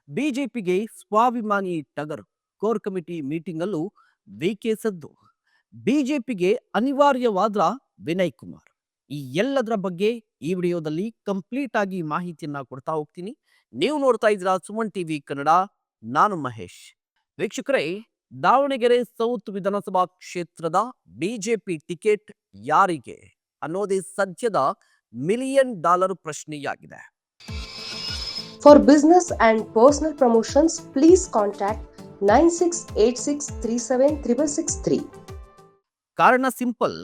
ಬಿಜೆಪಿಗೆ ಸ್ವಾಭಿಮಾನಿ ಟಗರು ಕೋರ್ ಕಮಿಟಿ ಮೀಟಿಂಗ್ ಅಲ್ಲೂ ವಿಕೆ ಸದ್ದು. ಬಿಜೆಪಿಗೆ ಅನಿವಾರ್ಯವಾದ್ರ ವಿನಯ್ ಕುಮಾರ್. ಈ ಎಲ್ಲದರ ಬಗ್ಗೆ ಈ ವಿಡಿಯೋದಲ್ಲಿ ಕಂಪ್ಲೀಟ್ ಆಗಿ ಮಾಹಿತಿಯನ್ನ ಕೊಡ್ತಾ ಹೋಗ್ತೀನಿ. ನೀವು ನೋಡ್ತಾ ಇದ್ದೀರಾ ಸುಮನ್ ಟಿವಿ ಕನ್ನಡ. ನಾನು ಮಹೇಶ್. ವೀಕ್ಷಕರೇ, ದಾವಣಗೆರೆ ಸೌತ್ ವಿಧಾನಸಭಾ ಕ್ಷೇತ್ರದ ಬಿಜೆಪಿ ಟಿಕೆಟ್ ಯಾರಿಗೆ ಅನ್ನೋದೇ ಸದ್ಯದ $1,000,000 ಪ್ರಶ್ನೆಯಾಗಿದೆ. For business and personal promotions, please contact 9686376663. ಕಾರಣ ಸಿಂಪಲ್.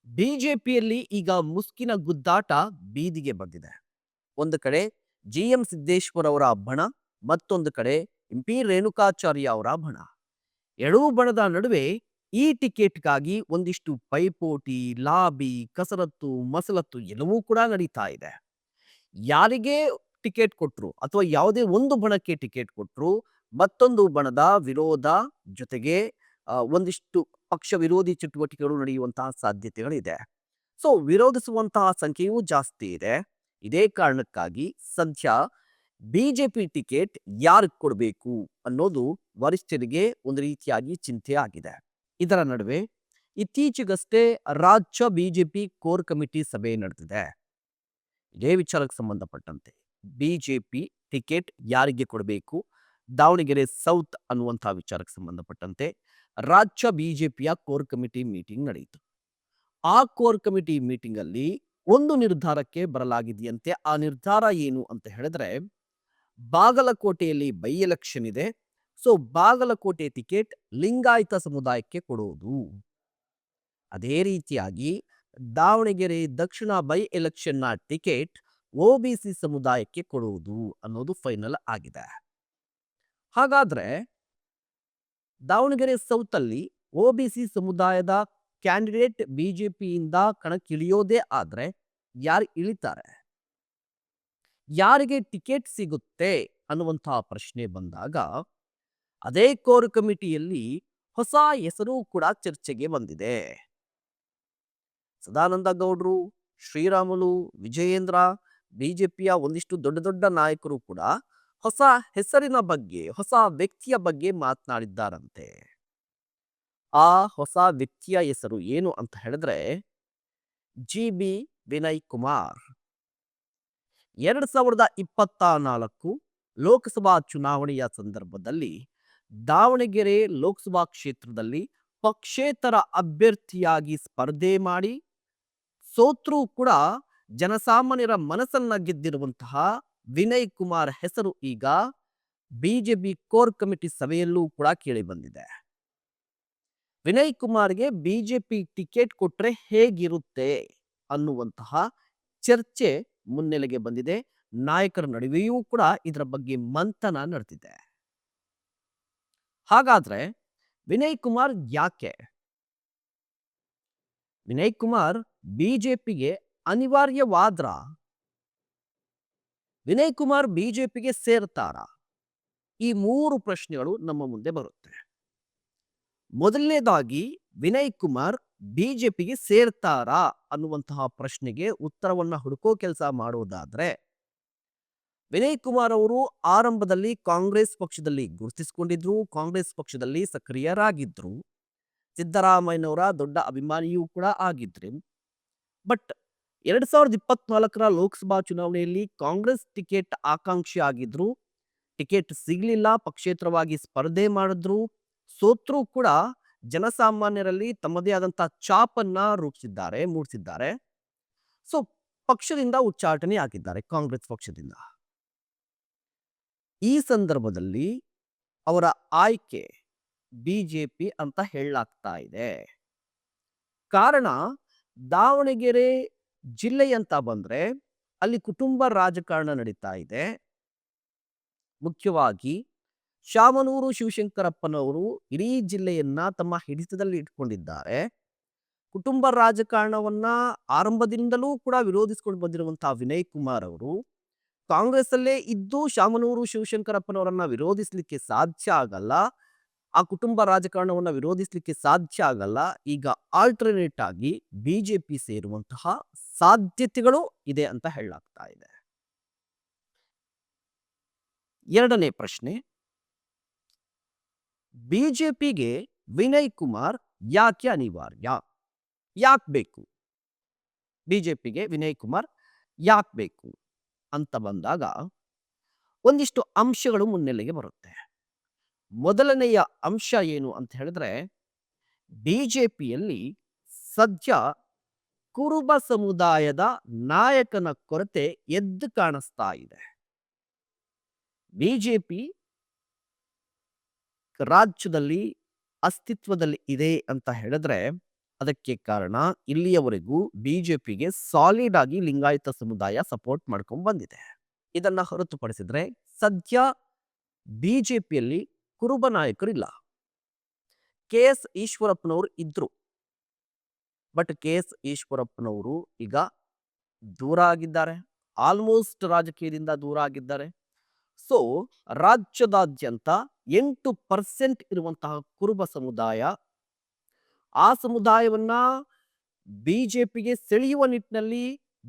ಬಿಜೆಪಿಯಲ್ಲಿ ಈಗ ಮುಸ್ಕಿನ ಗುದ್ದಾಟ ಬೀದಿಗೆ ಬಂದಿದೆ. ಒಂದು ಕಡೆ GM ಸಿದ್ದೇಶ್ವರ್ ಅವರ ಬಣ, ಮತ್ತೊಂದು ಕಡೆ MP ರೇಣುಕಾಚಾರ್ಯ ಅವರ ಬಣ. ಎರಡೂ ಬಣದ ನಡುವೆ ಈ ಟಿಕೆಟ್ಗಾಗಿ ಒಂದಿಷ್ಟು ಪೈಪೋಟಿ, ಲಾಬಿ, ಕಸರತ್ತು, ಮಸಲತ್ತು ಎಲ್ಲವೂ ಕೂಡ ನಡೀತಾ ಇದೆ. ಯಾರಿಗೆ ಟಿಕೆಟ್ ಕೊಟ್ಟರು ಅಥವಾ ಯಾವುದೇ ಒಂದು ಬಣಕ್ಕೆ ಟಿಕೆಟ್ ಕೊಟ್ಟರು, ಮತ್ತೊಂದು ಬಣದ ವಿರೋಧ ಜೊತೆಗೆ ಒಂದಿಷ್ಟು ಪಕ್ಷ ವಿರೋಧಿ ಚಟುವಟಿಕೆಗಳು ನಡೆಯುವಂತಹ ಸಾಧ್ಯತೆಗಳಿದೆ. ಸೊ ವಿರೋಧಿಸುವಂತಹ ಸಂಖ್ಯೆಯೂ ಜಾಸ್ತಿ ಇದೆ. ಇದೇ ಕಾರಣಕ್ಕಾಗಿ ಸದ್ಯ ಬಿಜೆಪಿ ಟಿಕೆಟ್ ಯಾರಿಗೆ ಕೊಡಬೇಕು ಅನ್ನೋದು ವರಿಷ್ಠರಿಗೆ ಒಂದು ರೀತಿಯಾಗಿ ಚಿಂತೆ ಆಗಿದೆ. ಇದರ ನಡುವೆ ಇತ್ತೀಚೆಗಷ್ಟೇ ರಾಜ್ಯ ಬಿಜೆಪಿ ಕೋರ್ ಕಮಿಟಿ ಸಭೆ ನಡೆದಿದೆ. ಇದೇ ವಿಚಾರಕ್ಕೆ ಸಂಬಂಧಪಟ್ಟಂತೆ ಬಿಜೆಪಿ ಟಿಕೆಟ್ ಯಾರಿಗೆ ಕೊಡಬೇಕು, ದಾವಣಗೆರೆ ಸೌತ್ ಅನ್ನುವಂತಹ ವಿಚಾರಕ್ಕೆ ಸಂಬಂಧಪಟ್ಟಂತೆ ರಾಜ್ಯ ಬಿಜೆಪಿಯ ಕೋರ್ ಕಮಿಟಿ ಮೀಟಿಂಗ್ ನಡೆಯಿತು. ಆ ಕೋರ್ ಕಮಿಟಿ ಮೀಟಿಂಗ್ ಅಲ್ಲಿ ಒಂದು ನಿರ್ಧಾರಕ್ಕೆ ಬರಲಾಗಿದೆಯಂತೆ. ಆ ನಿರ್ಧಾರ ಏನು ಅಂತ ಹೇಳಿದ್ರೆ, ಬಾಗಲಕೋಟೆಯಲ್ಲಿ ಬೈ ಎಲೆಕ್ಷನ್ ಇದೆ. ಸೊ ಬಾಗಲಕೋಟೆ ಟಿಕೆಟ್ ಲಿಂಗಾಯತ ಸಮುದಾಯಕ್ಕೆ ಕೊಡುವುದು. ಅದೇ ರೀತಿಯಾಗಿ ದಾವಣಗೆರೆ ದಕ್ಷಿಣ ಬೈ ಎಲೆಕ್ಷನ್ನ ಟಿಕೆಟ್ OBC ಸಮುದಾಯಕ್ಕೆ ಕೊಡುವುದು ಅನ್ನೋದು ಫೈನಲ್ ಆಗಿದೆ. ಹಾಗಾದ್ರೆ ದಾವಣಗೆರೆ ಸೌತ್ ಅಲ್ಲಿ OBC ಸಮುದಾಯದ ಕ್ಯಾಂಡಿಡೇಟ್ ಬಿಜೆಪಿಯಿಂದ ಕಣಕ್ಕಿಳಿಯೋದೇ ಆದ್ರೆ ಯಾರು ಇಳಿತಾರೆ, ಯಾರಿಗೆ ಟಿಕೆಟ್ ಸಿಗುತ್ತೆ ಅನ್ನುವಂತಹ ಪ್ರಶ್ನೆ ಬಂದಾಗ ಅದೇ ಕೋರ್ ಕಮಿಟಿಯಲ್ಲಿ ಹೊಸ ಹೆಸರು ಕೂಡ ಚರ್ಚೆಗೆ ಬಂದಿದೆ. ಸದಾನಂದ ಗೌಡ್ರು, ಶ್ರೀರಾಮುಲು, ವಿಜಯೇಂದ್ರ, ಬಿಜೆಪಿಯ ಒಂದಿಷ್ಟು ದೊಡ್ಡ ದೊಡ್ಡ ನಾಯಕರು ಕೂಡ ಹೊಸ ಹೆಸರಿನ ಬಗ್ಗೆ, ಹೊಸ ವ್ಯಕ್ತಿಯ ಬಗ್ಗೆ ಮಾತನಾಡಿದ್ದಾರಂತೆ. ಆ ಹೊಸ ವ್ಯಕ್ತಿಯ ಹೆಸರು ಏನು ಅಂತ ಹೇಳಿದ್ರೆ GB ವಿನಯ್ ಕುಮಾರ್. 2024 ಲೋಕಸಭಾ ಚುನಾವಣೆಯ ಸಂದರ್ಭದಲ್ಲಿ ದಾವಣಗೆರೆ ಲೋಕಸಭಾ ಕ್ಷೇತ್ರದಲ್ಲಿ ಪಕ್ಷೇತರ ಅಭ್ಯರ್ಥಿಯಾಗಿ ಸ್ಪರ್ಧೆ ಮಾಡಿ ಸೋತ್ರೂ ಕೂಡ ಜನಸಾಮಾನ್ಯರ ಮನಸ್ಸನ್ನ ಗೆದ್ದಿರುವಂತಹ ವಿನಯ್ ಕುಮಾರ್ ಹೆಸರು ಈಗ ಬಿಜೆಪಿ ಕೋರ್ ಕಮಿಟಿ ಸಭೆಯಲ್ಲೂ ಕೂಡ ಕೇಳಿ ಬಂದಿದೆ. ವಿನಯ್ ಕುಮಾರ್ಗೆ ಬಿಜೆಪಿ ಟಿಕೆಟ್ ಕೊಟ್ರೆ ಹೇಗಿರುತ್ತೆ ಅನ್ನುವಂತಹ ಚರ್ಚೆ ಮುನ್ನೆಲೆಗೆ ಬಂದಿದೆ. ನಾಯಕರ ನಡುವೆಯೂ ಕೂಡ ಇದರ ಬಗ್ಗೆ ಮಂಥನ ನಡೆದಿದೆ. ಹಾಗಾದ್ರೆ ವಿನಯ್ ಕುಮಾರ್ ಯಾಕೆ? ವಿನಯ್ ಕುಮಾರ್ ಬಿಜೆಪಿಗೆ ಅನಿವಾರ್ಯವಾದ್ರ? ವಿನಯ್ ಕುಮಾರ್ ಬಿಜೆಪಿಗೆ ಸೇರ್ತಾರ? ಈ ಮೂರು ಪ್ರಶ್ನೆಗಳು ನಮ್ಮ ಮುಂದೆ ಬರುತ್ತೆ. ಮೊದಲನೇದಾಗಿ ವಿನಯ್ ಕುಮಾರ್ ಬಿಜೆಪಿಗೆ ಸೇರ್ತಾರಾ ಅನ್ನುವಂತಹ ಪ್ರಶ್ನೆಗೆ ಉತ್ತರವನ್ನ ಹುಡುಕೋ ಕೆಲಸ ಮಾಡೋದಾದ್ರೆ, ವಿನಯ್ ಕುಮಾರ್ ಅವರು ಆರಂಭದಲ್ಲಿ ಕಾಂಗ್ರೆಸ್ ಪಕ್ಷದಲ್ಲಿ ಗುರುತಿಸಿಕೊಂಡಿದ್ರು, ಕಾಂಗ್ರೆಸ್ ಪಕ್ಷದಲ್ಲಿ ಸಕ್ರಿಯರಾಗಿದ್ರು, ಸಿದ್ದರಾಮಯ್ಯನವರ ದೊಡ್ಡ ಅಭಿಮಾನಿಯೂ ಕೂಡ ಆಗಿದ್ರು. ಬಟ್ 2024 ಲೋಕಸಭಾ ಚುನಾವಣೆಯಲ್ಲಿ ಕಾಂಗ್ರೆಸ್ ಟಿಕೆಟ್ ಆಕಾಂಕ್ಷಿ ಆಗಿದ್ರು, ಟಿಕೆಟ್ ಸಿಗ್ಲಿಲ್ಲ, ಪಕ್ಷೇತರವಾಗಿ ಸ್ಪರ್ಧೆ ಮಾಡಿದ್ರು, ಸೋತ್ರೂ ಕೂಡ ಜನಸಾಮಾನ್ಯರಲ್ಲಿ ತಮ್ಮದೇ ಆದಂತಹ ಛಾಪನ್ನ ಮೂಡಿಸಿದ್ದಾರೆ. ಸೊ ಪಕ್ಷದಿಂದ ಉಚ್ಚಾಟನೆ ಆಗಿದ್ದಾರೆ ಕಾಂಗ್ರೆಸ್ ಪಕ್ಷದಿಂದ. ಈ ಸಂದರ್ಭದಲ್ಲಿ ಅವರ ಆಯ್ಕೆ ಬಿಜೆಪಿ ಅಂತ ಹೇಳಲಾಗ್ತಾ ಇದೆ. ಕಾರಣ, ದಾವಣಗೆರೆ ಜಿಲ್ಲೆ ಅಂತ ಬಂದ್ರೆ ಅಲ್ಲಿ ಕುಟುಂಬ ರಾಜಕಾರಣ ನಡೀತಾ ಇದೆ. ಮುಖ್ಯವಾಗಿ ಶಾಮನೂರು ಶಿವಶಂಕರಪ್ಪನವರು ಇಡೀ ಜಿಲ್ಲೆಯನ್ನ ತಮ್ಮ ಹಿಡಿತದಲ್ಲಿ ಇಟ್ಕೊಂಡಿದ್ದಾರೆ. ಕುಟುಂಬ ರಾಜಕಾರಣವನ್ನ ಆರಂಭದಿಂದಲೂ ಕೂಡ ವಿರೋಧಿಸಿಕೊಂಡು ಬಂದಿರುವಂತಹ ವಿನಯ್ ಕುಮಾರ್ ಅವರು ಕಾಂಗ್ರೆಸ್ ಅಲ್ಲೇ ಇದ್ದು ಶಾಮನೂರು ಶಿವಶಂಕರಪ್ಪನವರನ್ನ ವಿರೋಧಿಸಲಿಕ್ಕೆ ಸಾಧ್ಯ ಆಗಲ್ಲ, ಆ ಕುಟುಂಬ ರಾಜಕಾರಣವನ್ನ ವಿರೋಧಿಸಲಿಕ್ಕೆ ಸಾಧ್ಯ ಆಗಲ್ಲ. ಈಗ ಆಲ್ಟರ್ನೇಟ್ ಆಗಿ ಬಿಜೆಪಿ ಸೇರುವಂತಹ ಸಾಧ್ಯತೆಗಳು ಇದೆ ಅಂತ ಹೇಳಲಾಗ್ತಾ ಇದೆ. ಎರಡನೇ ಪ್ರಶ್ನೆ, ಬಿಜೆಪಿಗೆ ವಿನಯ್ ಕುಮಾರ್ ಯಾಕೆ ಅನಿವಾರ್ಯ? ಯಾಕೆ ಬೇಕು? ಬಿಜೆಪಿಗೆ ವಿನಯ್ ಕುಮಾರ್ ಯಾಕೆ ಬೇಕು ಅಂತ ಬಂದಾಗ ಒಂದಿಷ್ಟು ಅಂಶಗಳು ಮುನ್ನೆಲೆಗೆ ಬರುತ್ತೆ. ಮೊದಲನೆಯ ಅಂಶ ಏನು ಅಂತ ಹೇಳಿದ್ರೆ, ಬಿಜೆಪಿಯಲ್ಲಿ ಸದ್ಯ ಕುರುಬ ಸಮುದಾಯದ ನಾಯಕನ ಕೊರತೆ ಎದ್ದು ಕಾಣಿಸ್ತಾ ಇದೆ. ಬಿಜೆಪಿ ರಾಜ್ಯದಲ್ಲಿ ಅಸ್ತಿತ್ವದಲ್ಲಿ ಇದೆ ಅಂತ ಹೇಳಿದ್ರೆ ಅದಕ್ಕೆ ಕಾರಣ ಇಲ್ಲಿಯವರೆಗೂ ಬಿಜೆಪಿಗೆ ಸಾಲಿಡ್ ಆಗಿ ಲಿಂಗಾಯತ ಸಮುದಾಯ ಸಪೋರ್ಟ್ ಮಾಡ್ಕೊಂಡು ಬಂದಿದೆ. ಇದನ್ನ ಹೊರತುಪಡಿಸಿದ್ರೆ ಸದ್ಯ ಬಿಜೆಪಿಯಲ್ಲಿ ಕುರುಬ ನಾಯಕರಿಲ್ಲ. ಕೆ.ಎಸ್. ಈಶ್ವರಪ್ಪನವರು ಇದ್ರು, ಬಟ್ ಕೆ.ಎಸ್. ಈಶ್ವರಪ್ಪನವರು ಈಗ ದೂರ ಆಗಿದ್ದಾರೆ, ಆಲ್ಮೋಸ್ಟ್ ರಾಜಕೀಯದಿಂದ ದೂರ ಆಗಿದ್ದಾರೆ. ಸೊ ರಾಜ್ಯದಾದ್ಯಂತ 8% ಇರುವಂತಹ ಕುರುಬ ಸಮುದಾಯ, ಆ ಸಮುದಾಯವನ್ನ ಬಿಜೆಪಿಗೆ ಸೆಳೆಯುವ ನಿಟ್ಟಿನಲ್ಲಿ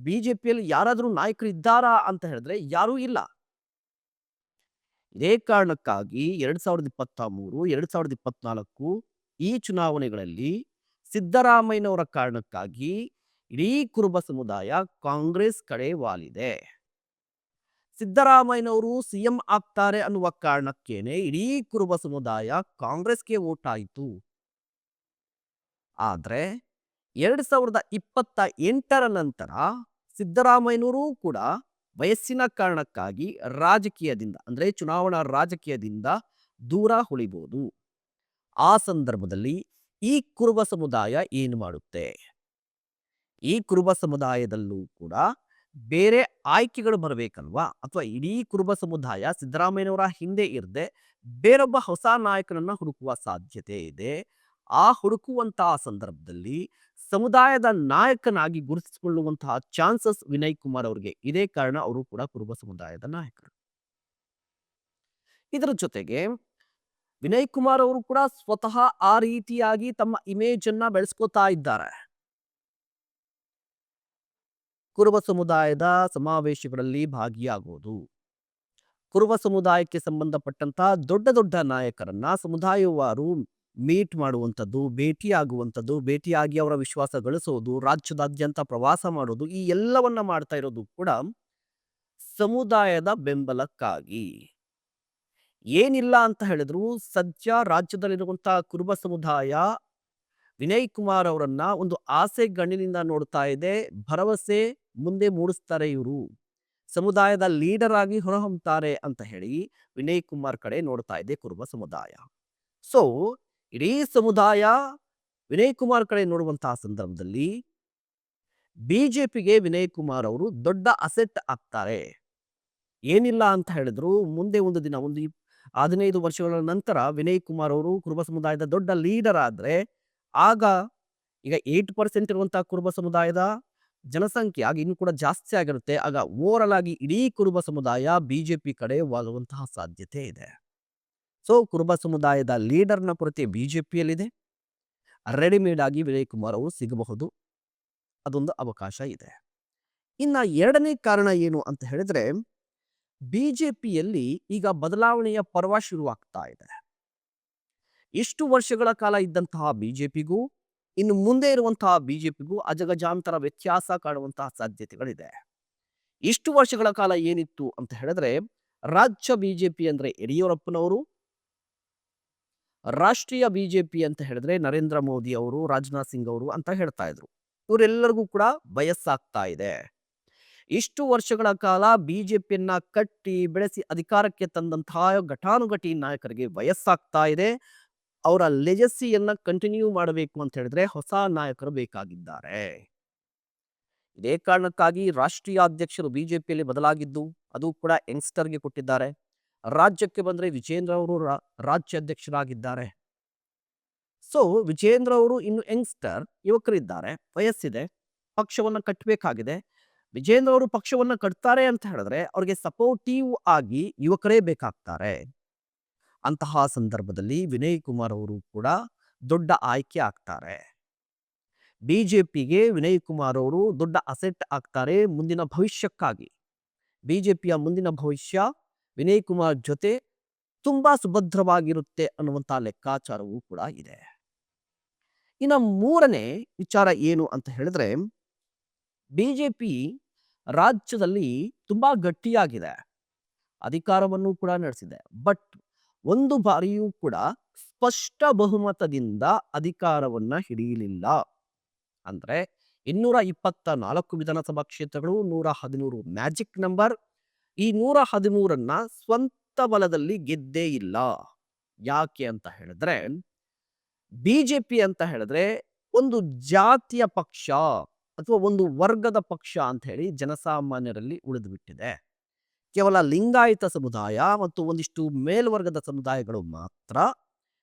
ಬಿಜೆಪಿಯಲ್ಲಿ ಯಾರಾದರೂ ನಾಯಕರು ಇದ್ದಾರಾ ಅಂತ ಹೇಳಿದ್ರೆ ಯಾರೂ ಇಲ್ಲ. ಇದೇ ಕಾರಣಕ್ಕಾಗಿ 2023, 2024 ಈ ಚುನಾವಣೆಗಳಲ್ಲಿ ಸಿದ್ದರಾಮಯ್ಯನವರ ಕಾರಣಕ್ಕಾಗಿ ಇಡೀ ಕುರುಬ ಸಮುದಾಯ ಕಾಂಗ್ರೆಸ್ ಕಡೆ ವಾಲಿದೆ. ಸಿದ್ದರಾಮಯ್ಯನವರು ಸಿಎಂ ಆಗ್ತಾರೆ ಅನ್ನುವ ಕಾರಣಕ್ಕೇನೆ ಇಡೀ ಕುರುಬ ಸಮುದಾಯ ಕಾಂಗ್ರೆಸ್ಗೆ ವೋಟ್ ಆಯಿತು. ಆದ್ರೆ 2028 ನಂತರ ಸಿದ್ದರಾಮಯ್ಯನವರು ಕೂಡ ವಯಸ್ಸಿನ ಕಾರಣಕ್ಕಾಗಿ ರಾಜಕೀಯದಿಂದ ಅಂದ್ರೆ ಚುನಾವಣಾ ರಾಜಕೀಯದಿಂದ ದೂರ ಉಳಿಬಹುದು. ಆ ಸಂದರ್ಭದಲ್ಲಿ ಈ ಕುರುಬ ಸಮುದಾಯ ಏನು ಮಾಡುತ್ತೆ? ಈ ಕುರುಬ ಸಮುದಾಯದಲ್ಲೂ ಕೂಡ ಬೇರೆ ಆಯ್ಕೆಗಳು ಬರಬೇಕಲ್ವಾ? ಅಥವಾ ಇಡೀ ಕುರುಬ ಸಮುದಾಯ ಸಿದ್ದರಾಮಯ್ಯನವರ ಹಿಂದೆ ಇರದೆ ಬೇರೊಬ್ಬ ಹೊಸ ನಾಯಕನನ್ನ ಹುಡುಕುವ ಸಾಧ್ಯತೆ ಇದೆ. ಆ ಹುಡುಕುವಂತಹ ಸಂದರ್ಭದಲ್ಲಿ ಸಮುದಾಯದ ನಾಯಕನಾಗಿ ಗುರುತಿಸಿಕೊಳ್ಳುವಂತಹ ಚಾನ್ಸಸ್ ವಿನಯ್ ಕುಮಾರ್ ಅವರಿಗೆ ಇದೇ ಕಾರಣ ಅವರು ಕೂಡ ಕುರುಬ ಸಮುದಾಯದ ನಾಯಕರು. ಇದರ ಜೊತೆಗೆ ವಿನಯ್ ಕುಮಾರ್ ಅವರು ಕೂಡ ಸ್ವತಃ ಆ ರೀತಿಯಾಗಿ ತಮ್ಮ ಇಮೇಜ್ ಅನ್ನ ಬೆಳೆಸ್ಕೋತಾ ಇದ್ದಾರೆ. ಕುರುಬ ಸಮುದಾಯದ ಸಮಾವೇಶಗಳಲ್ಲಿ ಭಾಗಿಯಾಗುವುದು, ಕುರುಬ ಸಮುದಾಯಕ್ಕೆ ಸಂಬಂಧಪಟ್ಟಂತ ದೊಡ್ಡ ದೊಡ್ಡ ನಾಯಕರನ್ನ ಸಮುದಾಯವಾರು ಮೀಟ್ ಮಾಡುವಂಥದ್ದು, ಭೇಟಿಯಾಗುವಂಥದ್ದು, ಭೇಟಿಯಾಗಿ ಅವರ ವಿಶ್ವಾಸ ಗಳಿಸೋದು, ರಾಜ್ಯದಾದ್ಯಂತ ಪ್ರವಾಸ ಮಾಡೋದು, ಈ ಎಲ್ಲವನ್ನ ಮಾಡ್ತಾ ಇರೋದು ಕೂಡ ಸಮುದಾಯದ ಬೆಂಬಲಕ್ಕಾಗಿ. ಏನಿಲ್ಲ ಅಂತ ಹೇಳಿದ್ರು ಸದ್ಯ ರಾಜ್ಯದಲ್ಲಿರುವಂತಹ ಕುರುಬ ಸಮುದಾಯ ವಿನಯ್ ಕುಮಾರ್ ಅವರನ್ನ ಒಂದು ಆಸೆ ಗಣ್ಣಿನಿಂದ ನೋಡ್ತಾ ಇದೆ. ಭರವಸೆ ಮುಂದೆ ಮೂಡಿಸ್ತಾರೆ, ಇವರು ಸಮುದಾಯದ ಲೀಡರ್ ಆಗಿ ಹೊರಹೊಮ್ಮುತ್ತಾರೆ ಅಂತ ಹೇಳಿ ವಿನಯ್ ಕುಮಾರ್ ಕಡೆ ನೋಡ್ತಾ ಇದೆ ಕುರುಬ ಸಮುದಾಯ. ಸೊ ಇಡೀ ಸಮುದಾಯ ವಿನಯ್ ಕುಮಾರ್ ಕಡೆ ನೋಡುವಂತಹ ಸಂದರ್ಭದಲ್ಲಿ ಬಿಜೆಪಿಗೆ ವಿನಯ್ ಕುಮಾರ್ ಅವರು ದೊಡ್ಡ ಅಸೆಟ್ ಆಗ್ತಾರೆ. ಏನಿಲ್ಲ ಅಂತ ಹೇಳಿದ್ರು ಮುಂದೆ ಒಂದು ದಿನ 15 ವರ್ಷಗಳ ನಂತರ ವಿನಯ್ ಕುಮಾರ್ ಅವರು ಕುರುಬ ಸಮುದಾಯದ ದೊಡ್ಡ ಲೀಡರ್ ಆದ್ರೆ ಆಗ ಈಗ 8% ಇರುವಂತಹ ಕುರುಬ ಸಮುದಾಯದ ಜನಸಂಖ್ಯೆ ಆಗ ಇನ್ನು ಕೂಡ ಜಾಸ್ತಿ ಆಗಿರುತ್ತೆ. ಆಗ ಓವರಲ್ ಆಗಿ ಇಡೀ ಕುರುಬ ಸಮುದಾಯ ಬಿಜೆಪಿ ಕಡೆ ವಾಲುವಂತಹ ಸಾಧ್ಯತೆ ಇದೆ. ಸೊ ಕುರುಬ ಸಮುದಾಯದ ಲೀಡರ್ನ ಕೊರತೆ ಬಿಜೆಪಿಯಲ್ಲಿದೆ. ರೆಡಿಮೇಡ್ ಆಗಿ ವಿನಯ್ ಕುಮಾರ್ ಅವರು ಸಿಗಬಹುದು, ಅದೊಂದು ಅವಕಾಶ ಇದೆ. ಇನ್ನ ಎರಡನೇ ಕಾರಣ ಏನು ಅಂತ ಹೇಳಿದ್ರೆ ಬಿಜೆಪಿಯಲ್ಲಿ ಈಗ ಬದಲಾವಣೆಯ ಪರ್ವ ಶುರುವಾಗ್ತಾ ಇದೆ. ಇಷ್ಟು ವರ್ಷಗಳ ಕಾಲ ಇದ್ದಂತಹ ಬಿಜೆಪಿಗೂ ಇನ್ನು ಮುಂದೆ ಇರುವಂತಹ ಬಿಜೆಪಿಗೂ ಅಜಗಜಾಂತರ ವ್ಯತ್ಯಾಸ ಕಾಣುವಂತಹ ಸಾಧ್ಯತೆಗಳಿದೆ. ಇಷ್ಟು ವರ್ಷಗಳ ಕಾಲ ಏನಿತ್ತು ಅಂತ ಹೇಳಿದ್ರೆ ರಾಜ್ಯ ಬಿಜೆಪಿ ಅಂದ್ರೆ ಯಡಿಯೂರಪ್ಪನವರು, ರಾಷ್ಟ್ರೀಯ ಬಿಜೆಪಿ ಅಂತ ಹೇಳಿದ್ರೆ ನರೇಂದ್ರ ಮೋದಿ ಅವರು, ರಾಜನಾಥ್ ಸಿಂಗ್ ಅವರು ಅಂತ ಹೇಳ್ತಾ ಇದ್ರು. ಇವರೆಲ್ಲರಿಗೂ ಕೂಡ ವಯಸ್ಸಾಗ್ತಾ ಇದೆ. ಇಷ್ಟು ವರ್ಷಗಳ ಕಾಲ ಬಿಜೆಪಿಯನ್ನ ಕಟ್ಟಿ ಬೆಳೆಸಿ ಅಧಿಕಾರಕ್ಕೆ ತಂದಂತಹ ಘಟಾನುಘಟಿ ನಾಯಕರಿಗೆ ವಯಸ್ಸಾಗ್ತಾ ಇದೆ. ಅವರ ಲೆಜಸಿಯನ್ನ ಕಂಟಿನ್ಯೂ ಮಾಡಬೇಕು ಅಂತ ಹೇಳಿದ್ರೆ ಹೊಸ ನಾಯಕರು ಬೇಕಾಗಿದ್ದಾರೆ. ಇದೇ ಕಾರಣಕ್ಕಾಗಿ ರಾಷ್ಟ್ರೀಯ ಅಧ್ಯಕ್ಷರು ಬಿಜೆಪಿಯಲ್ಲಿ ಬದಲಾಗಿದ್ದು ಅದು ಕೂಡ ಯಂಗ್ಸ್ಟರ್ಗೆ ಕೊಟ್ಟಿದ್ದಾರೆ. ರಾಜ್ಯಕ್ಕೆ ಬಂದ್ರೆ ವಿಜೇಂದ್ರ ಅವರು ರಾಜ್ಯಾಧ್ಯಕ್ಷರಾಗಿದ್ದಾರೆ. ಸೊ ವಿಜೇಂದ್ರ ಅವರು ಇನ್ನು ಯಂಗ್ಸ್ಟರ್, ಯುವಕರಿದ್ದಾರೆ, ವಯಸ್ಸಿದೆ, ಪಕ್ಷವನ್ನ ಕಟ್ಟಬೇಕಾಗಿದೆ. ವಿಜೇಂದ್ರ ಅವರು ಪಕ್ಷವನ್ನ ಕಟ್ತಾರೆ ಅಂತ ಹೇಳಿದ್ರೆ ಅವ್ರಿಗೆ ಸಪೋರ್ಟಿವ್ ಆಗಿ ಯುವಕರೇ ಬೇಕಾಗ್ತಾರೆ. ಅಂತಹ ಸಂದರ್ಭದಲ್ಲಿ ವಿನಯ್ ಕುಮಾರ್ ಅವರು ಕೂಡ ದೊಡ್ಡ ಆಯ್ಕೆ ಆಗ್ತಾರೆ. ಬಿಜೆಪಿಗೆ ವಿನಯ್ ಕುಮಾರ್ ಅವರು ದೊಡ್ಡ ಅಸೆಟ್ ಆಗ್ತಾರೆ ಮುಂದಿನ ಭವಿಷ್ಯಕ್ಕಾಗಿ. ಬಿಜೆಪಿಯ ಮುಂದಿನ ಭವಿಷ್ಯ ವಿನಯ್ ಕುಮಾರ್ ಜೊತೆ ತುಂಬಾ ಸುಭದ್ರವಾಗಿರುತ್ತೆ ಅನ್ನುವಂತ ಲೆಕ್ಕಾಚಾರವೂ ಕೂಡ ಇದೆ. ಇನ್ನು ಮೂರನೇ ವಿಚಾರ ಏನು ಅಂತ ಹೇಳಿದ್ರೆ, ಬಿಜೆಪಿ ರಾಜ್ಯದಲ್ಲಿ ತುಂಬಾ ಗಟ್ಟಿಯಾಗಿದೆ, ಅಧಿಕಾರವನ್ನು ಕೂಡ ನಡೆಸಿದೆ. ಬಟ್ ಒಂದು ಬಾರಿಯೂ ಕೂಡ ಸ್ಪಷ್ಟ ಬಹುಮತದಿಂದ ಅಧಿಕಾರವನ್ನ ಹಿಡಿಯಲಿಲ್ಲ. ಅಂದ್ರೆ 224 ವಿಧಾನಸಭಾ ಕ್ಷೇತ್ರಗಳು, 113 ಮ್ಯಾಜಿಕ್ ನಂಬರ್. ಈ 113 ಸ್ವಂತ ಬಲದಲ್ಲಿ ಗೆದ್ದೇ ಇಲ್ಲ. ಯಾಕೆ ಅಂತ ಹೇಳಿದ್ರೆ, ಬಿಜೆಪಿ ಅಂತ ಹೇಳಿದ್ರೆ ಒಂದು ಜಾತಿಯ ಪಕ್ಷ ಅಥವಾ ಒಂದು ವರ್ಗದ ಪಕ್ಷ ಅಂತ ಹೇಳಿ ಜನಸಾಮಾನ್ಯರಲ್ಲಿ ಉಳಿದು ಬಿಟ್ಟಿದೆ. ಕೇವಲ ಲಿಂಗಾಯತ ಸಮುದಾಯ ಮತ್ತು ಒಂದಿಷ್ಟು ಮೇಲ್ವರ್ಗದ ಸಮುದಾಯಗಳು ಮಾತ್ರ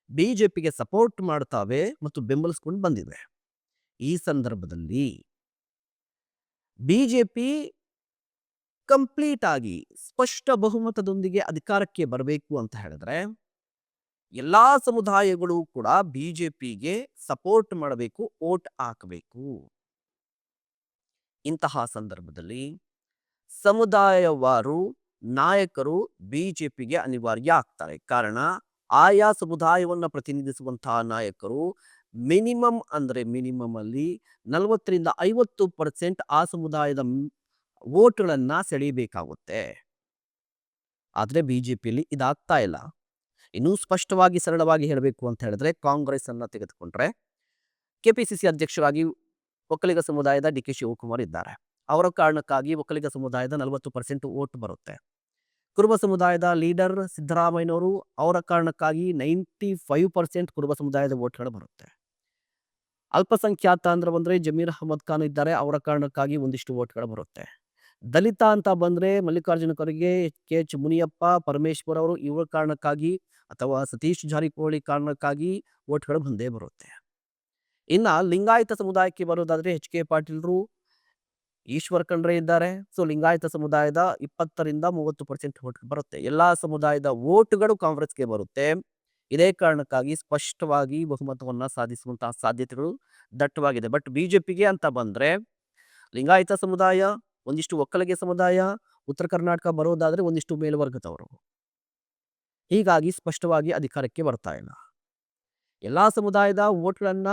ಬಿಜೆಪಿಗೆ ಸಪೋರ್ಟ್ ಮಾಡ್ತಾವೆ ಮತ್ತು ಬೆಂಬಲಿಸ್ಕೊಂಡು ಬಂದಿವೆ. ಈ ಸಂದರ್ಭದಲ್ಲಿ ಬಿಜೆಪಿ ಕಂಪ್ಲೀಟ್ ಆಗಿ ಸ್ಪಷ್ಟ ಬಹುಮತದೊಂದಿಗೆ ಅಧಿಕಾರಕ್ಕೆ ಬರಬೇಕು ಅಂತ ಹೇಳಿದ್ರೆ ಎಲ್ಲಾ ಸಮುದಾಯಗಳು ಕೂಡ ಬಿಜೆಪಿಗೆ ಸಪೋರ್ಟ್ ಮಾಡಬೇಕು, ವೋಟ್ ಹಾಕಬೇಕು. ಇಂತಹ ಸಂದರ್ಭದಲ್ಲಿ ಸಮುದಾಯವಾರು ನಾಯಕರು ಬಿಜೆಪಿಗೆ ಅನಿವಾರ್ಯ ಆಗ್ತಾರೆ. ಕಾರಣ ಆಯಾ ಸಮುದಾಯವನ್ನು ಪ್ರತಿನಿಧಿಸುವಂತಹ ನಾಯಕರು ಮಿನಿಮಮ್ ಅಲ್ಲಿ 40-50% ಆ ಸಮುದಾಯದ ವೋಟ್ಗಳನ್ನ ಸೆಳೆಯಬೇಕಾಗುತ್ತೆ. ಆದ್ರೆ ಬಿಜೆಪಿಯಲ್ಲಿ ಇದಾಗ್ತಾ ಇಲ್ಲ. ಇನ್ನೂ ಸ್ಪಷ್ಟವಾಗಿ ಸರಳವಾಗಿ ಹೇಳಬೇಕು ಅಂತ ಹೇಳಿದ್ರೆ, ಕಾಂಗ್ರೆಸ್ ಅನ್ನ ತೆಗೆದುಕೊಂಡ್ರೆ ಕೆಪಿಸಿಸಿ ಅಧ್ಯಕ್ಷರಾಗಿ ಒಕ್ಕಲಿಗ ಸಮುದಾಯದ ಡಿ ಕೆ ಶಿವಕುಮಾರ್ ಇದ್ದಾರೆ. ಅವರ ಕಾರಣಕ್ಕಾಗಿ ಒಕ್ಕಲಿಗ ಸಮುದಾಯದ 40% ವೋಟ್ ಬರುತ್ತೆ. ಕುರುಬ ಸಮುದಾಯದ ಲೀಡರ್ ಸಿದ್ದರಾಮಯ್ಯನವರು, ಅವರ ಕಾರಣಕ್ಕಾಗಿ 95% ಕುರುಬ ಸಮುದಾಯದ ವೋಟ್ಗಳು ಬರುತ್ತೆ. ಅಲ್ಪಸಂಖ್ಯಾತ ಅಂದ್ರೆ ಬಂದ್ರೆ ಜಮೀರ್ ಅಹಮದ್ ಖಾನ್ ಇದ್ದಾರೆ, ಅವರ ಕಾರಣಕ್ಕಾಗಿ ಒಂದಿಷ್ಟು ವೋಟ್ಗಳು ಬರುತ್ತೆ. ದಲಿತ ಅಂತ ಬಂದ್ರೆ ಮಲ್ಲಿಕಾರ್ಜುನ ಖರ್ಗೆ, ಕೆ ಎಚ್ ಮುನಿಯಪ್ಪ, ಪರಮೇಶ್ವರ್ ಅವರು, ಇವರ ಕಾರಣಕ್ಕಾಗಿ ಅಥವಾ ಸತೀಶ್ ಜಾರಕಿಹೊಳಿ ಕಾರಣಕ್ಕಾಗಿ ವೋಟ್ಗಳು ಬಂದೇ ಬರುತ್ತೆ. ಇನ್ನ ಲಿಂಗಾಯತ ಸಮುದಾಯಕ್ಕೆ ಬರೋದಾದ್ರೆ ಎಚ್ ಕೆ ಪಾಟೀಲ್ರು, ಈಶ್ವರ್ ಖಂಡ್ರೆ ಇದ್ದಾರೆ. ಸೊ ಲಿಂಗಾಯತ ಸಮುದಾಯದ 20-30% ವೋಟ್ ಬರುತ್ತೆ. ಎಲ್ಲಾ ಸಮುದಾಯದ ವೋಟ್ಗಳು ಕಾಂಗ್ರೆಸ್ಗೆ ಬರುತ್ತೆ. ಇದೇ ಕಾರಣಕ್ಕಾಗಿ ಸ್ಪಷ್ಟವಾಗಿ ಬಹುಮತವನ್ನ ಸಾಧಿಸುವಂತಹ ಸಾಧ್ಯತೆಗಳು ದಟ್ಟವಾಗಿದೆ. ಬಟ್ ಬಿಜೆಪಿಗೆ ಅಂತ ಬಂದ್ರೆ ಲಿಂಗಾಯತ ಸಮುದಾಯ, ಒಂದಿಷ್ಟು ಒಕ್ಕಲಿಗ ಸಮುದಾಯ, ಉತ್ತರ ಕರ್ನಾಟಕ ಬರೋದಾದ್ರೆ ಒಂದಿಷ್ಟು ಮೇಲ್ವರ್ಗದವರು, ಹೀಗಾಗಿ ಸ್ಪಷ್ಟವಾಗಿ ಅಧಿಕಾರಕ್ಕೆ ಬರ್ತಾ ಇಲ್ಲ. ಎಲ್ಲಾ ಸಮುದಾಯದ ವೋಟ್ಗಳನ್ನ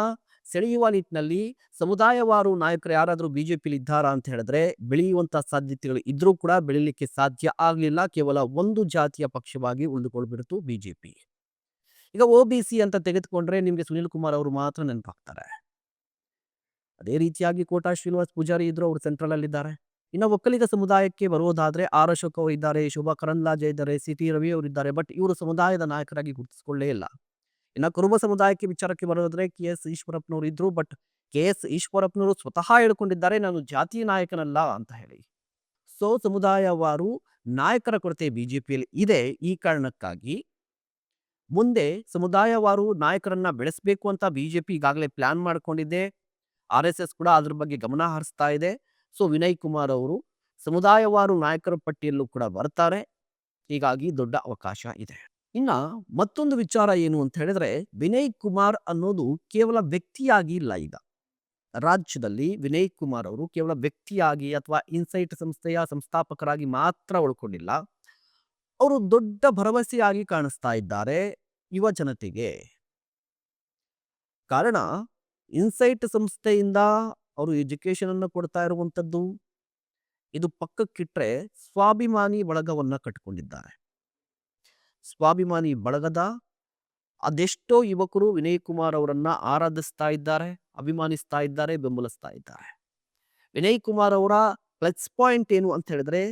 ಸೆಳೆಯುವ ನಿಟ್ಟಿನಲ್ಲಿ ಸಮುದಾಯವಾರು ನಾಯಕರು ಯಾರಾದರೂ ಬಿಜೆಪಿಲಿ ಇದ್ದಾರಾ ಅಂತ ಹೇಳಿದ್ರೆ ಬೆಳೆಯುವಂತ ಸಾಧ್ಯತೆಗಳು ಇದ್ರೂ ಕೂಡ ಬೆಳಿಲಿಕ್ಕೆ ಸಾಧ್ಯ ಆಗ್ಲಿಲ್ಲ. ಕೇವಲ ಒಂದು ಜಾತಿಯ ಪಕ್ಷವಾಗಿ ಉಳಿದುಕೊಳ್ಬಿಡ್ತು ಬಿಜೆಪಿ. ಈಗ OBC ಅಂತ ತೆಗೆದುಕೊಂಡ್ರೆ ನಿಮ್ಗೆ ಸುನಿಲ್ ಕುಮಾರ್ ಅವರು ಮಾತ್ರ ನೆನಪಾಗ್ತಾರೆ. ಅದೇ ರೀತಿಯಾಗಿ ಕೋಟಾ ಶ್ರೀನಿವಾಸ್ ಪೂಜಾರಿ ಇದ್ರು, ಅವರು ಸೆಂಟ್ರಲ್ ಅಲ್ಲಿ ಇದ್ದಾರೆ. ಇನ್ನು ಒಕ್ಕಲಿಗ ಸಮುದಾಯಕ್ಕೆ ಬರೋದಾದ್ರೆ ಆರ್ ಅಶೋಕ್ ಅವರು ಇದ್ದಾರೆ, ಶೋಭಾ ಕರಂದ್ಲಾಜೆ ಇದ್ದಾರೆ, ಸಿ.ಟಿ. ರವಿ ಅವರು ಇದ್ದಾರೆ. ಬಟ್ ಇವರು ಸಮುದಾಯದ ನಾಯಕರಾಗಿ ಗುರುತಿಸಿಕೊಳ್ಳೇ ಇಲ್ಲ. ಇನ್ನು ಕುರುಬ ಸಮುದಾಯಕ್ಕೆ ವಿಚಾರಕ್ಕೆ ಬರೋದಾದ್ರೆ KS ಈಶ್ವರಪ್ಪನವರು ಇದ್ರು. ಬಟ್ KS ಈಶ್ವರಪ್ಪನವರು ಸ್ವತಃ ಹೇಳ್ಕೊಂಡಿದ್ದಾರೆ, ನಾನು ಜಾತಿ ನಾಯಕನಲ್ಲ ಅಂತ ಹೇಳಿ. ಸೊ ಸಮುದಾಯವಾರು ನಾಯಕರ ಕೊರತೆ ಬಿಜೆಪಿಯಲ್ಲಿ ಇದೆ. ಈ ಕಾರಣಕ್ಕಾಗಿ ಮುಂದೆ ಸಮುದಾಯವಾರು ನಾಯಕರನ್ನ ಬೆಳೆಸಬೇಕು ಅಂತ ಬಿಜೆಪಿ ಈಗಾಗಲೇ ಪ್ಲಾನ್ ಮಾಡ್ಕೊಂಡಿದೆ. RSS ಕೂಡ ಅದ್ರ ಬಗ್ಗೆ ಗಮನ ಹರಿಸ್ತಾ ಇದೆ. ಸೊ ವಿನಯ್ ಕುಮಾರ್ ಅವರು ಸಮುದಾಯವಾರು ನಾಯಕರ ಪಟ್ಟಿಯಲ್ಲೂ ಕೂಡ ಬರ್ತಾರೆ. ಹೀಗಾಗಿ ದೊಡ್ಡ ಅವಕಾಶ ಇದೆ. ಇನ್ನ ಮತ್ತೊಂದು ವಿಚಾರ ಏನು ಅಂತ ಹೇಳಿದ್ರೆ, ವಿನಯ್ ಕುಮಾರ್ ಅನ್ನೋದು ಕೇವಲ ವ್ಯಕ್ತಿಯಾಗಿ ಇಲ್ಲ. ಈಗ ರಾಜ್ಯದಲ್ಲಿ ವಿನಯ್ ಕುಮಾರ್ ಅವರು ಕೇವಲ ವ್ಯಕ್ತಿಯಾಗಿ ಅಥವಾ ಇನ್ಸೈಟ್ ಸಂಸ್ಥೆಯ ಸಂಸ್ಥಾಪಕರಾಗಿ ಮಾತ್ರ ಉಳ್ಕೊಂಡಿಲ್ಲ, ಅವರು ದೊಡ್ಡ ಭರವಸೆಯಾಗಿ ಕಾಣಿಸ್ತಾ ಇದ್ದಾರೆ ಯುವ ಜನತೆಗೆ. ಕಾರಣ ಇನ್ಸೈಟ್ ಸಂಸ್ಥೆಯಿಂದ ಅವರು ಎಜುಕೇಶನ್ ಅನ್ನು ಕೊಡ್ತಾ ಇರುವಂತದ್ದು. ಇದು ಪಕ್ಕಕ್ಕಿಟ್ರೆ ಸ್ವಾಭಿಮಾನಿ ಬಳಗವನ್ನ ಕಟ್ಟಿಕೊಂಡಿದ್ದಾರೆ. ಸ್ವಾಭಿಮಾನಿ ಬಳಗದ ಅದೆಷ್ಟೋ ಯುವಕರು ವಿನಯ್ ಕುಮಾರ್ ಅವರನ್ನ ಆರಾಧಿಸ್ತಾ ಇದ್ದಾರೆ, ಅಭಿಮಾನಿಸ್ತಾ ಇದ್ದಾರೆ, ಬೆಂಬಲಿಸ್ತಾ ಇದ್ದಾರೆ. ವಿನಯ್ ಕುಮಾರ್ ಅವರ ಪ್ಲಸ್ ಪಾಯಿಂಟ್ ಏನು ಅಂತ ಹೇಳಿದ್ರೆ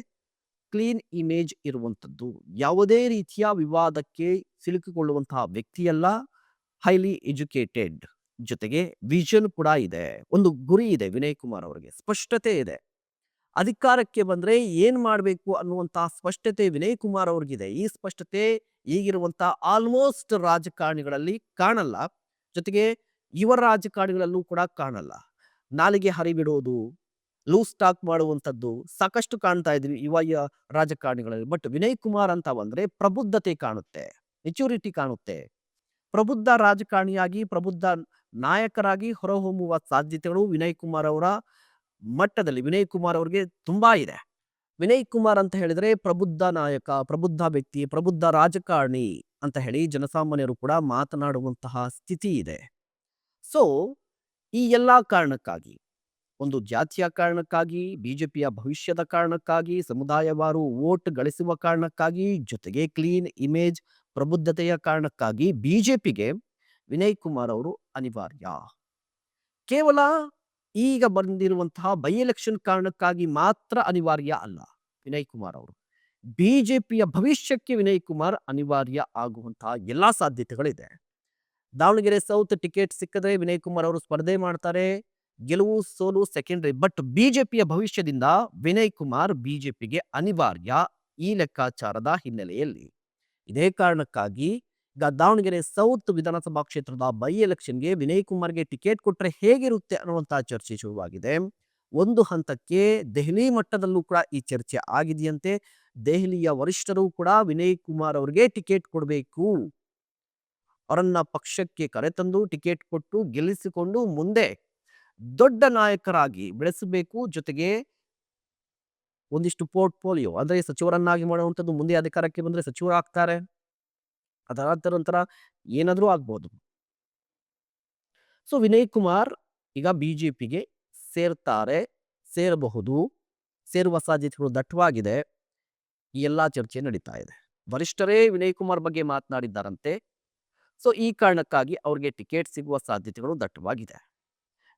ಕ್ಲೀನ್ ಇಮೇಜ್ ಇರುವಂತದ್ದು, ಯಾವುದೇ ರೀತಿಯ ವಿವಾದಕ್ಕೆ ಸಿಲುಕಿಕೊಳ್ಳುವಂತಹ ವ್ಯಕ್ತಿಯಲ್ಲ, ಹೈಲಿ ಎಜುಕೇಟೆಡ್, ಜೊತೆಗೆ ವಿಷನ್ ಕೂಡ ಇದೆ, ಒಂದು ಗುರಿ ಇದೆ ವಿನಯ್ ಕುಮಾರ್ ಅವರಿಗೆ, ಸ್ಪಷ್ಟತೆ ಇದೆ. ಅಧಿಕಾರಕ್ಕೆ ಬಂದ್ರೆ ಏನ್ ಮಾಡಬೇಕು ಅನ್ನುವಂತಹ ಸ್ಪಷ್ಟತೆ ವಿನಯ್ ಕುಮಾರ್ ಅವ್ರಿಗಿದೆ. ಈ ಸ್ಪಷ್ಟತೆ ಈಗಿರುವಂತಹ ಆಲ್ಮೋಸ್ಟ್ ರಾಜಕಾರಣಿಗಳಲ್ಲಿ ಕಾಣಲ್ಲ, ಜೊತೆಗೆ ಯುವ ರಾಜಕಾರಣಿಗಳಲ್ಲೂ ಕೂಡ ಕಾಣಲ್ಲ. ನಾಲಿಗೆ ಹರಿಬಿಡೋದು, ಲೂಸ್ ಟಾಕ್ ಮಾಡುವಂಥದ್ದು ಸಾಕಷ್ಟು ಕಾಣ್ತಾ ಇದ್ವಿ ಯುವ ರಾಜಕಾರಣಿಗಳಲ್ಲಿ. ಬಟ್ ವಿನಯ್ ಕುಮಾರ್ ಅಂತ ಬಂದ್ರೆ ಪ್ರಬುದ್ಧತೆ ಕಾಣುತ್ತೆ, ಮೆಚುರಿಟಿ ಕಾಣುತ್ತೆ. ಪ್ರಬುದ್ಧ ರಾಜಕಾರಣಿಯಾಗಿ, ಪ್ರಬುದ್ಧ ನಾಯಕರಾಗಿ ಹೊರಹೊಮ್ಮುವ ಸಾಧ್ಯತೆಗಳು ವಿನಯ್ ಕುಮಾರ್ ಅವರ ಮಟ್ಟದಲ್ಲಿ ವಿನಯ್ ಕುಮಾರ್ ಅವರಿಗೆ ತುಂಬಾ ಇದೆ. ವಿನಯ್ ಕುಮಾರ್ ಅಂತ ಹೇಳಿದ್ರೆ ಪ್ರಬುದ್ಧ ನಾಯಕ, ಪ್ರಬುದ್ಧ ವ್ಯಕ್ತಿ, ಪ್ರಬುದ್ಧ ರಾಜಕಾರಣಿ ಅಂತ ಹೇಳಿ ಜನಸಾಮಾನ್ಯರು ಕೂಡ ಮಾತನಾಡುವಂತಹ ಸ್ಥಿತಿ ಇದೆ. ಸೊ ಈ ಎಲ್ಲಾ ಕಾರಣಕ್ಕಾಗಿ, ಒಂದು ಜಾತಿಯ ಕಾರಣಕ್ಕಾಗಿ, ಬಿಜೆಪಿಯ ಭವಿಷ್ಯದ ಕಾರಣಕ್ಕಾಗಿ, ಸಮುದಾಯವಾರು ವೋಟ್ ಗಳಿಸುವ ಕಾರಣಕ್ಕಾಗಿ, ಜೊತೆಗೆ ಕ್ಲೀನ್ ಇಮೇಜ್, ಪ್ರಬುದ್ಧತೆಯ ಕಾರಣಕ್ಕಾಗಿ ಬಿಜೆಪಿಗೆ ವಿನಯ್ ಕುಮಾರ್ ಅವರು ಅನಿವಾರ್ಯ. ಕೇವಲ ಈಗ ಬಂದಿರುವಂತಹ ಬೈ ಎಲೆಕ್ಷನ್ ಕಾರಣಕ್ಕಾಗಿ ಮಾತ್ರ ಅನಿವಾರ್ಯ ಅಲ್ಲ ವಿನಯ್ ಕುಮಾರ್ ಅವರು. ಬಿಜೆಪಿಯ ಭವಿಷ್ಯಕ್ಕೆ ವಿನಯ್ ಕುಮಾರ್ ಅನಿವಾರ್ಯ ಆಗುವಂತಹ ಎಲ್ಲಾ ಸಾಧ್ಯತೆಗಳಿದೆ. ದಾವಣಗೆರೆ ಸೌತ್ ಟಿಕೆಟ್ ಸಿಕ್ಕಿದ್ರೆ ವಿನಯ್ ಕುಮಾರ್ ಅವರು ಸ್ಪರ್ಧೆ ಮಾಡ್ತಾರೆ. ಗೆಲುವು ಸೋಲು ಸೆಕೆಂಡರಿ. ಬಟ್ ಬಿಜೆಪಿಯ ಭವಿಷ್ಯದಿಂದ ವಿನಯ್ ಕುಮಾರ್ ಬಿಜೆಪಿಗೆ ಅನಿವಾರ್ಯ ಈ ಲೆಕ್ಕಾಚಾರದ ಹಿನ್ನೆಲೆಯಲ್ಲಿ. ಇದೇ ಕಾರಣಕ್ಕಾಗಿ ಈಗ ದಾವಣಗೆರೆ ಸೌತ್ ವಿಧಾನಸಭಾ ಕ್ಷೇತ್ರದ ಬೈ ಎಲೆಕ್ಷನ್ಗೆ ವಿನಯ್ ಕುಮಾರ್ಗೆ ಟಿಕೆಟ್ ಕೊಟ್ಟರೆ ಹೇಗಿರುತ್ತೆ ಅನ್ನುವಂತಹ ಚರ್ಚೆ ಶುರುವಾಗಿದೆ. ಒಂದು ಹಂತಕ್ಕೆ ದೆಹಲಿ ಮಟ್ಟದಲ್ಲೂ ಕೂಡ ಈ ಚರ್ಚೆ ಆಗಿದೆಯಂತೆ. ದೆಹಲಿಯ ವರಿಷ್ಠರು ಕೂಡ ವಿನಯ್ ಕುಮಾರ್ ಅವರಿಗೆ ಟಿಕೆಟ್ ಕೊಡಬೇಕು, ಅವರನ್ನ ಪಕ್ಷಕ್ಕೆ ಕರೆತಂದು ಟಿಕೆಟ್ ಕೊಟ್ಟು ಗೆಲ್ಲಿಸಿಕೊಂಡು ಮುಂದೆ ದೊಡ್ಡ ನಾಯಕರಾಗಿ ಬೆಳೆಸಬೇಕು. ಜೊತೆಗೆ ಒಂದಿಷ್ಟು ಪೋರ್ಟ್ಫೋಲಿಯೋ ಅಂದ್ರೆ ಸಚಿವರನ್ನಾಗಿ ಮಾಡುವಂಥದ್ದು, ಮುಂದೆ ಅಧಿಕಾರಕ್ಕೆ ಬಂದ್ರೆ ಸಚಿವರಾಗ್ತಾರೆ, ಅದರ ನಂತರ ಏನಾದರೂ ಆಗ್ಬೋದು. ಸೊ ವಿನಯ್ ಕುಮಾರ್ ಈಗ ಬಿಜೆಪಿಗೆ ಸೇರಬಹುದು, ಸೇರುವ ಸಾಧ್ಯತೆಗಳು ದಟ್ಟವಾಗಿದೆ. ಈ ಎಲ್ಲಾ ಚರ್ಚೆ ನಡೀತಾ ಇದೆ. ವರಿಷ್ಠರೇ ವಿನಯ್ ಕುಮಾರ್ ಬಗ್ಗೆ ಮಾತನಾಡಿದ್ದಾರಂತೆ. ಸೊ ಈ ಕಾರಣಕ್ಕಾಗಿ ಅವ್ರಿಗೆ ಟಿಕೆಟ್ ಸಿಗುವ ಸಾಧ್ಯತೆಗಳು ದಟ್ಟವಾಗಿದೆ.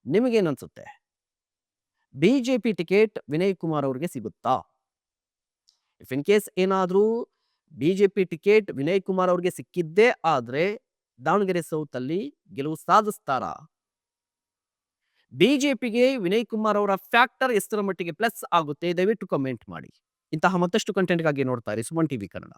ನಿಮಗೇನನ್ಸುತ್ತೆ? ಬಿಜೆಪಿ ಟಿಕೆಟ್ ವಿನಯ್ ಕುಮಾರ್ ಅವರಿಗೆ ಸಿಗುತ್ತಾ? ಇಫ್ ಇನ್ ಕೇಸ್ ಏನಾದರೂ ಬಿಜೆಪಿ ಟಿಕೆಟ್ ವಿನಯ್ ಕುಮಾರ್ ಅವರಿಗೆ ಸಿಕ್ಕಿದ್ದೇ ಆದ್ರೆ ದಾವಣಗೆರೆ ಸೌತ್ ಅಲ್ಲಿ ಗೆಲುವು ಸಾಧಿಸ್ತಾರಾ? ಬಿಜೆಪಿಗೆ ವಿನಯ್ ಕುಮಾರ್ ಅವರ ಫ್ಯಾಕ್ಟರ್ ಎಷ್ಟರ ಮಟ್ಟಿಗೆ ಪ್ಲಸ್ ಆಗುತ್ತೆ? ದಯವಿಟ್ಟು ಕಮೆಂಟ್ ಮಾಡಿ. ಇಂತಹ ಮತ್ತಷ್ಟು ಕಂಟೆಂಟ್ಗಾಗಿ ನೋಡ್ತಾ ಇರಿ ಸುಮನ್ ಟಿವಿ ಕನ್ನಡ.